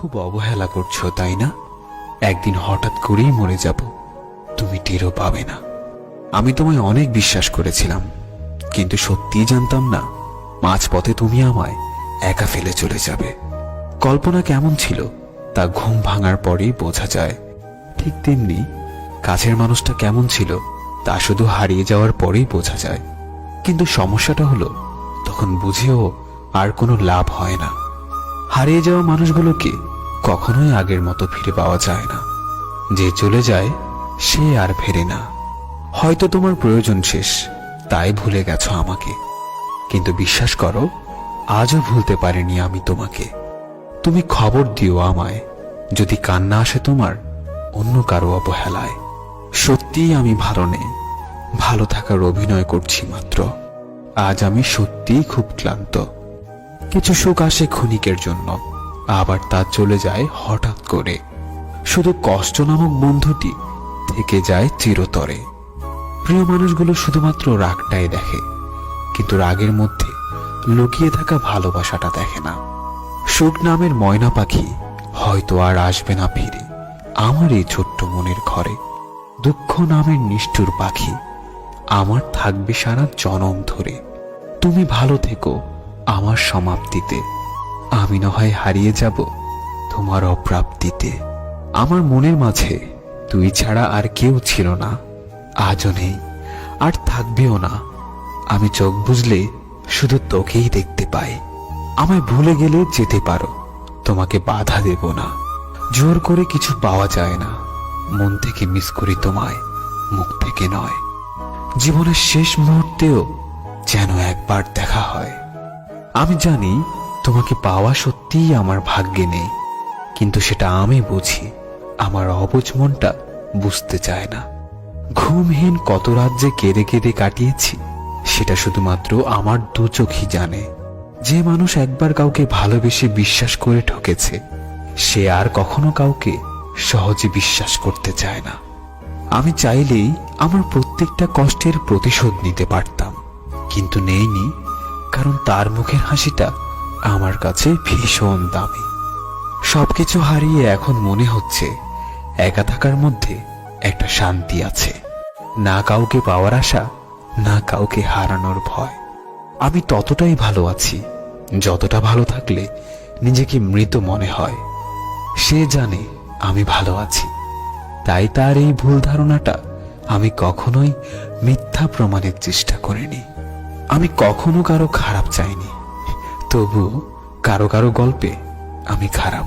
খুব অবহেলা করছো তাই না? একদিন হঠাৎ করেই মরে যাব, তুমি টেরও পাবে না। আমি তোমায় অনেক বিশ্বাস করেছিলাম, কিন্তু সত্যিই জানতাম না মাঝপথে তুমি আমায় একা ফেলে চলে যাবে। কল্পনা কেমন ছিল তা ঘুম ভাঙার পরেই বোঝা যায়, ঠিক তেমনি কাছের মানুষটা কেমন ছিল তা শুধু হারিয়ে যাওয়ার পরেই বোঝা যায়। কিন্তু সমস্যাটা হলো, তখন বুঝেও আর কোনো লাভ হয় না। হারিয়ে যাওয়া মানুষগুলোকে কখনোই আগের মতো ফিরে পাওয়া যায় না। যে চলে যায় সে আর ফেরে না। হয়তো তোমার প্রয়োজন শেষ, তাই ভুলে গেছো আমাকে, কিন্তু বিশ্বাস করো আজও ভুলতে পারিনি আমি তোমাকে। তুমি খবর দিও আমায় যদি কান্না আসে তোমার অন্য কারো অবহেলায়। সত্যিই আমি ভালো নেই, ভালো থাকার অভিনয় করছি মাত্র। আজ আমি সত্যিই খুব ক্লান্ত। কিছু সুখ আসে ক্ষণিকের জন্য, আবার তা চলে যায় হঠাৎ করে। শুধু কষ্ট নামক বন্ধুটি থেকে যায় চিরতরে। প্রিয় মানুষগুলো শুধুমাত্র রাগটাই দেখে, কিন্তু রাগের মধ্যে লুকিয়ে থাকা ভালোবাসাটা দেখে না। সুখ নামের ময়না পাখি হয়তো আর আসবে না ফিরে আমার এই ছোট্ট মনের ঘরে। দুঃখ নামের নিষ্ঠুর পাখি আমার থাকবে সারা জনম ধরে। তুমি ভালো থেকো আমার সমাপ্তিতে, আমি না হয় হারিয়ে যাব তোমার অপ্রাপ্তিতে। আমার মনের মাঝে তুই ছাড়া আর কেউ ছিল না, আজও নেই আর থাকবেও না। আমি চোখ বুঝলে শুধু তোকেই দেখতে পাই। আমায় ভুলে গেলে যেতে পারো, তোমাকে বাধা দেব না। জোর করে কিছু পাওয়া যায় না, মন থেকে মিস করি তোমায়, মুখ থেকে নয়। জীবনের শেষ মুহূর্তেও যেন একবার দেখা হয়। আমি জানি তোমাকে পাওয়া সত্যিই আমার ভাগ্যে নেই, কিন্তু সেটা আমি বুঝি, আমার অবুঝ মনটা বুঝতে চায় না। ঘুমহীন কত রাত যে কেঁদে কেঁদে কাটিয়েছি সেটা শুধুমাত্র আমার দু চোখই জানে। যে মানুষ একবার কাউকে ভালোবেসে বিশ্বাস করে ঠকেছে, সে আর কখনো কাউকে সহজে বিশ্বাস করতে চায় না। আমি চাইলেই আমার প্রত্যেকটা কষ্টের প্রতিশোধ নিতে পারতাম, কিন্তু নেইনি, কারণ তার মুখের হাসিটা আমার কাছে ভীষণ দামি। সবকিছু হারিয়ে এখন মনে হচ্ছে একা থাকার মধ্যে একটা শান্তি আছে। না কাউকে পাওয়ার আশা, না কাউকে হারানোর ভয়। আমি ততটাই ভালো আছি যতটা ভালো থাকলে নিজেকে মৃত মনে হয়। সে জানে আমি ভালো আছি, তাই তার এই ভুল ধারণাটা আমি কখনোই মিথ্যা প্রমাণের চেষ্টা করিনি। আমি কখনো কারো খারাপ চাইনি, তবু কারো কারো গল্পে আমি খারাপ।